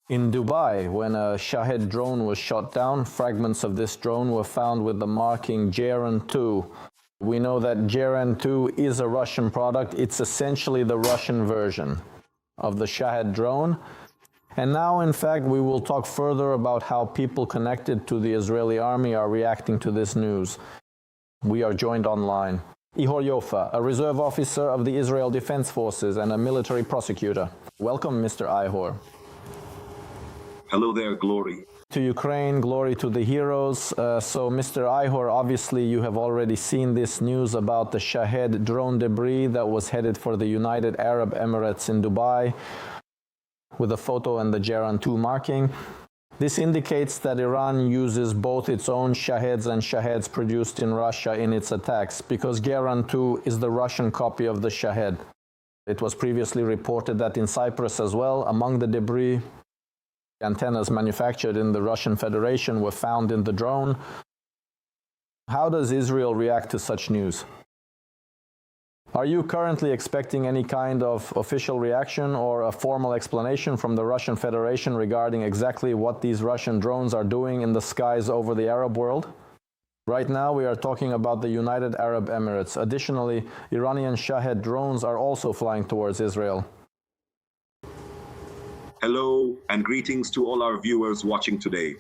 In Dubai, when a Shahed drone was shot down, fragments of this drone were found with the marking Jeren-2. We know that Jeren-2 is a Russian product. It's essentially the Russian version of the Shahed drone. And now, in fact, we will talk further about how people connected to the Israeli army are reacting to this news. We are joined online. Igor Yoffe, a reserve officer of the Israel Defense Forces and a military prosecutor. Welcome, Mr. Ihor. Hello there, glory. To Ukraine, glory to the heroes. So, Mr. Ihor, obviously you have already seen this news about the Shahed drone debris that was headed for the United Arab Emirates in Dubai, with a photo and the Jeren-2 marking. This indicates that Iran uses both its own Shaheds and Shaheds produced in Russia in its attacks, because Jeren-2 is the Russian copy of the Shahed. It was previously reported that in Cyprus as well, among the debris, antennas manufactured in the Russian Federation were found in the drone. How does Israel react to such news? Are you currently expecting any kind of official reaction or a formal explanation from the Russian Federation regarding exactly what these Russian drones are doing in the skies over the Arab world? Right now we are talking about the United Arab Emirates. Additionally, Iranian Shahed drones are also flying towards Israel. Hello and greetings to all our viewers watching today.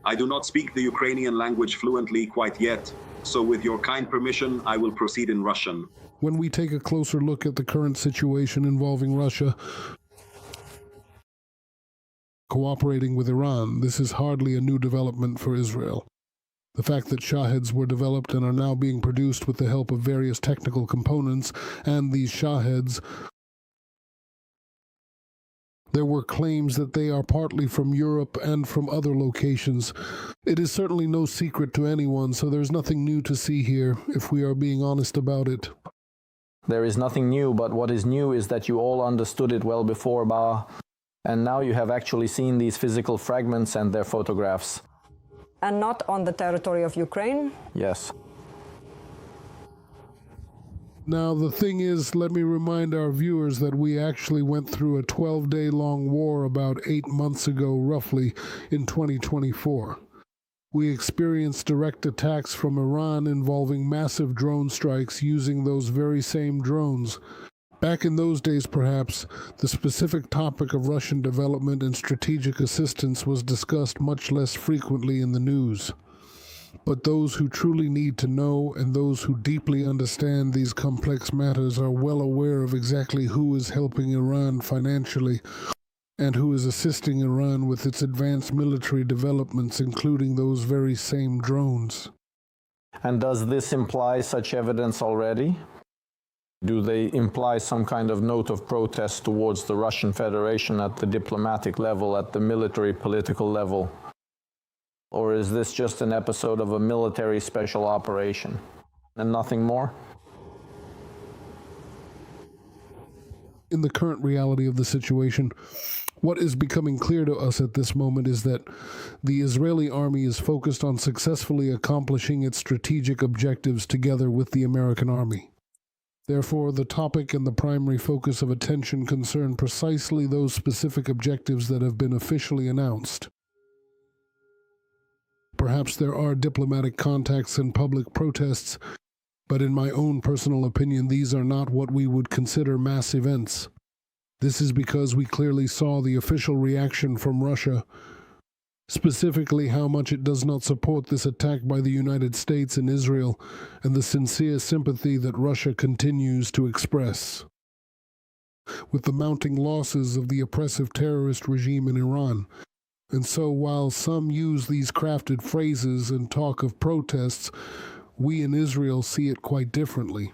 I do not speak the Ukrainian language fluently quite yet, so with your kind permission, I will proceed in Russian. When we take a closer look at the current situation involving Russia cooperating with Iran, this is hardly a new development for Israel. The fact that Shaheds were developed and are now being produced with the help of various technical components, and these Shaheds, there were claims that they are partly from Europe and from other locations. It is certainly no secret to anyone, so there's nothing new to see here, if we are being honest about it. There is nothing new, but what is new is that you all understood it well before, and now you have actually seen these physical fragments and their photographs. And not on the territory of Ukraine? Yes. Now, the thing is, let me remind our viewers that we actually went through a 12-day-long war about 8 months ago, roughly, in 2024. We experienced direct attacks from Iran involving massive drone strikes using those very same drones. Back in those days, perhaps, the specific topic of Russian development and strategic assistance was discussed much less frequently in the news. But those who truly need to know and those who deeply understand these complex matters are well aware of exactly who is helping Iran financially and who is assisting Iran with its advanced military developments, including those very same drones. And does this imply such evidence already? Do they imply some kind of note of protest towards the Russian Federation at the diplomatic level, at the military political level? Or is this just an episode of a military special operation and nothing more? In the current reality of the situation, what is becoming clear to us at this moment is that the Israeli army is focused on successfully accomplishing its strategic objectives together with the American army. Therefore, the topic and the primary focus of attention concern precisely those specific objectives that have been officially announced. Perhaps there are diplomatic contacts and public protests, but in my own personal opinion, these are not what we would consider mass events. This is because we clearly saw the official reaction from Russia, specifically how much it does not support this attack by the United States and Israel, and the sincere sympathy that Russia continues to express. With the mounting losses of the oppressive terrorist regime in Iran, and so while some use these crafted phrases and talk of protests, we in Israel see it quite differently.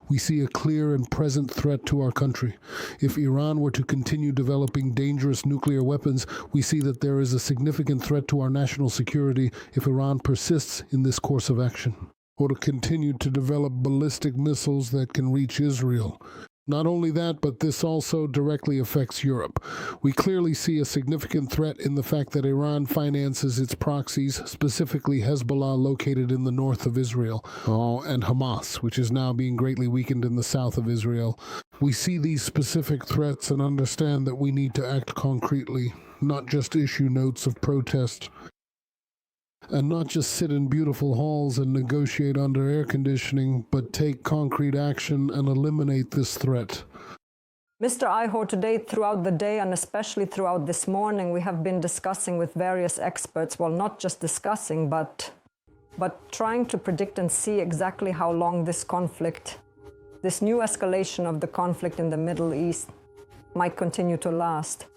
We see a clear and present threat to our country. If Iran were to continue developing dangerous nuclear weapons, we see that there is a significant threat to our national security if Iran persists in this course of action, or to continue to develop ballistic missiles that can reach Israel. Not only that, but this also directly affects Europe. We clearly see a significant threat in the fact that Iran finances its proxies, specifically Hezbollah located in the north of Israel, and Hamas, which is now being greatly weakened in the south of Israel. We see these specific threats and understand that we need to act concretely, not just issue notes of protest, and not just sit in beautiful halls and negotiate under air conditioning, but take concrete action and eliminate this threat. Mr. Ihor, today, throughout the day, and especially throughout this morning, we have been discussing with various experts, well, not just discussing, but trying to predict and see exactly how long this conflict, this new escalation of the conflict in the Middle East, might continue to last.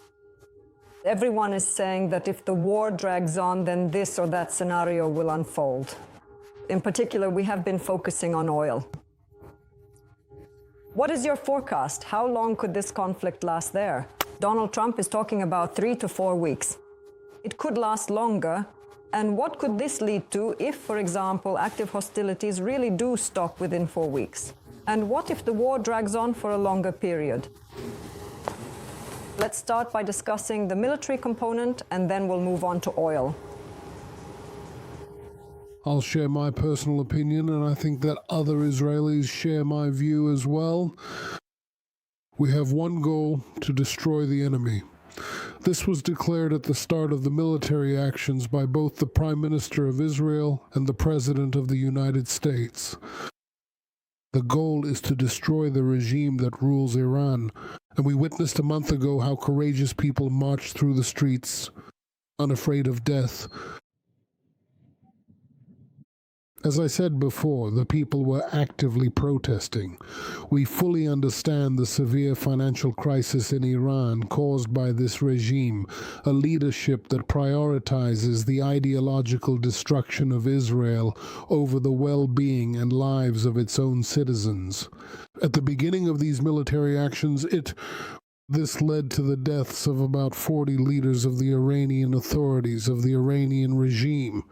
Everyone is saying that if the war drags on, then this or that scenario will unfold. In particular, we have been focusing on oil. What is your forecast? How long could this conflict last there? Donald Trump is talking about 3 to 4 weeks. It could last longer. And what could this lead to if, for example, active hostilities really do stop within 4 weeks? And what if the war drags on for a longer period? Let's start by discussing the military component, and then we'll move on to oil. I'll share my personal opinion, and I think that other Israelis share my view as well. We have one goal: to destroy the enemy. This was declared at the start of the military actions by both the Prime Minister of Israel and the President of the United States. The goal is to destroy the regime that rules Iran, and we witnessed a month ago how courageous people marched through the streets, unafraid of death. As I said before, the people were actively protesting. We fully understand the severe financial crisis in Iran caused by this regime, a leadership that prioritizes the ideological destruction of Israel over the well-being and lives of its own citizens. At the beginning of these military actions, this led to the deaths of about 40 leaders of the Iranian authorities, of the Iranian regime.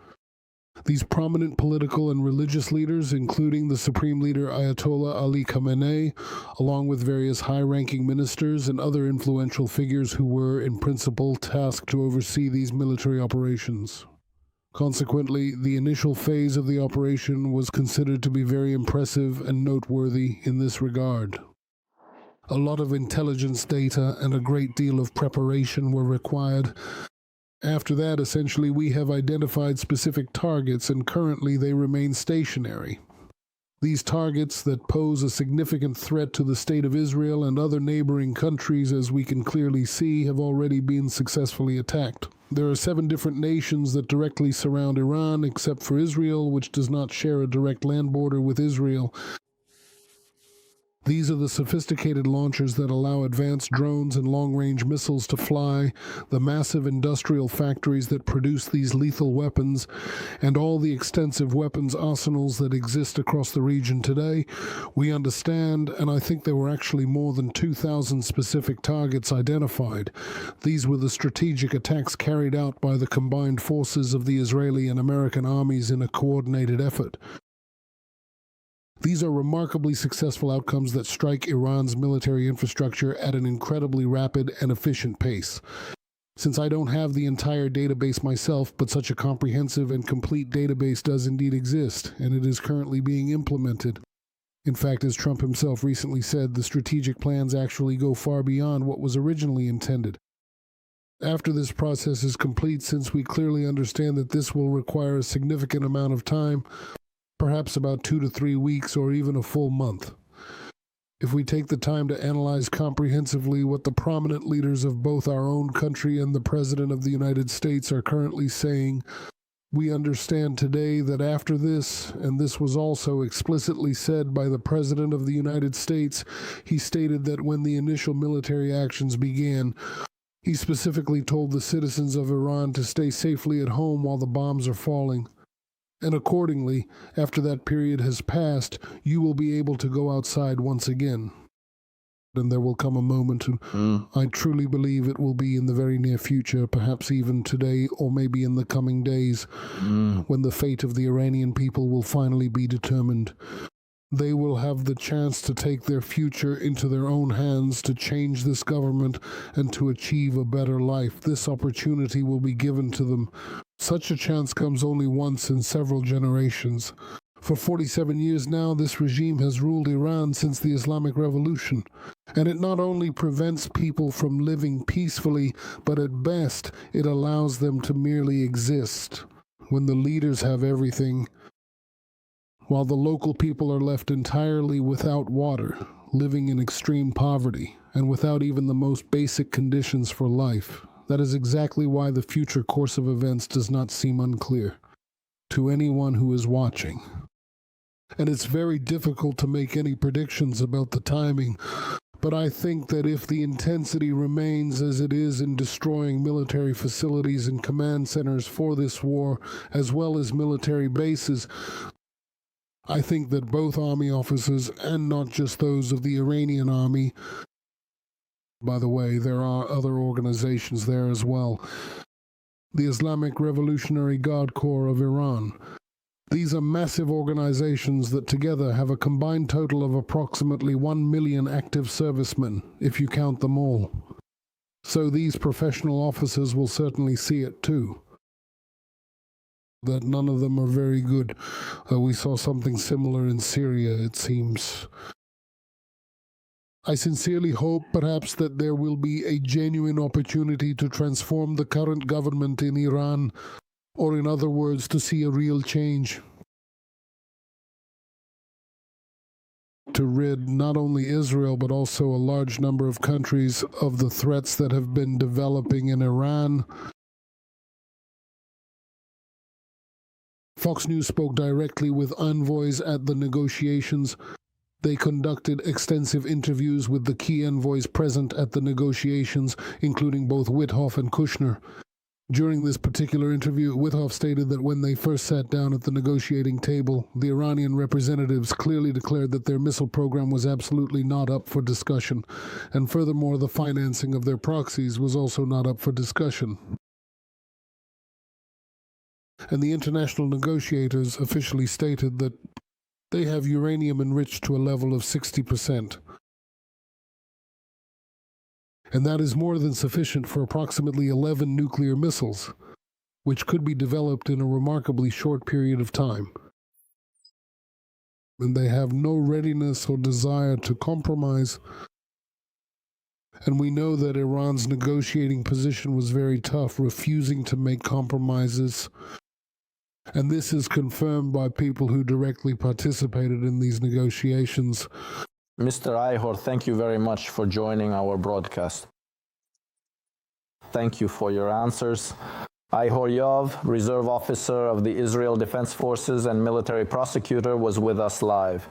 These prominent political and religious leaders, including the Supreme Leader Ayatollah Ali Khamenei, along with various high-ranking ministers and other influential figures who were, in principle, tasked to oversee these military operations. Consequently, the initial phase of the operation was considered to be very impressive and noteworthy in this regard. A lot of intelligence data and a great deal of preparation were required. After that, essentially, we have identified specific targets, and currently they remain stationary. These targets that pose a significant threat to the State of Israel and other neighboring countries, as we can clearly see, have already been successfully attacked. There are 7 different nations that directly surround Iran, except for Israel, which does not share a direct land border with Israel. These are the sophisticated launchers that allow advanced drones and long-range missiles to fly, the massive industrial factories that produce these lethal weapons, and all the extensive weapons arsenals that exist across the region today. We understand, and I think there were actually more than 2,000 specific targets identified. These were the strategic attacks carried out by the combined forces of the Israeli and American armies in a coordinated effort. These are remarkably successful outcomes that strike Iran's military infrastructure at an incredibly rapid and efficient pace. Since I don't have the entire database myself, but such a comprehensive and complete database does indeed exist, and it is currently being implemented. In fact, as Trump himself recently said, the strategic plans actually go far beyond what was originally intended. After this process is complete, since we clearly understand that this will require a significant amount of time, perhaps about 2 to 3 weeks or even a full month. If we take the time to analyze comprehensively what the prominent leaders of both our own country and the President of the United States are currently saying, we understand today that after this, and this was also explicitly said by the President of the United States, he stated that when the initial military actions began, he specifically told the citizens of Iran to stay safely at home while the bombs are falling. And accordingly, after that period has passed, you will be able to go outside once again. And there will come a moment, and I truly believe it will be in the very near future, perhaps even today or maybe in the coming days, when the fate of the Iranian people will finally be determined. they will have the chance to take their future into their own hands, to change this government and to achieve a better life. This opportunity will be given to them. Such a chance comes only once in several generations. For 47 years now, this regime has ruled Iran since the Islamic Revolution, and it not only prevents people from living peacefully, but at best it allows them to merely exist. When the leaders have everything, while the local people are left entirely without water, living in extreme poverty, and without even the most basic conditions for life. That is exactly why the future course of events does not seem unclear to anyone who is watching. And it's very difficult to make any predictions about the timing, but I think that if the intensity remains as it is in destroying military facilities and command centers for this war, as well as military bases, I think that both army officers, and not just those of the Iranian army, by the way, there are other organizations there as well, the Islamic Revolutionary Guard Corps of Iran. These are massive organizations that together have a combined total of approximately 1 million active servicemen, if you count them all. So these professional officers will certainly see it too, that none of them are very good. We saw something similar in Syria, it seems. I sincerely hope, perhaps, that there will be a genuine opportunity to transform the current government in Iran, or in other words, to see a real change. To rid not only Israel, but also a large number of countries of the threats that have been developing in Iran. Fox News spoke directly with envoys at the negotiations. They conducted extensive interviews with the key envoys present at the negotiations, including both Withoff and Kushner. During this particular interview, Withoff stated that when they first sat down at the negotiating table, the Iranian representatives clearly declared that their missile program was absolutely not up for discussion, and furthermore, the financing of their proxies was also not up for discussion. And the international negotiators officially stated that they have uranium enriched to a level of 60%. And that is more than sufficient for approximately 11 nuclear missiles, which could be developed in a remarkably short period of time. And they have no readiness or desire to compromise. And we know that Iran's negotiating position was very tough, refusing to make compromises. And this is confirmed by people who directly participated in these negotiations. Mr. Ihor, thank you very much for joining our broadcast. Thank you for your answers. Igor Yoffe, Reserve Officer of the Israel Defense Forces and military prosecutor, was with us live.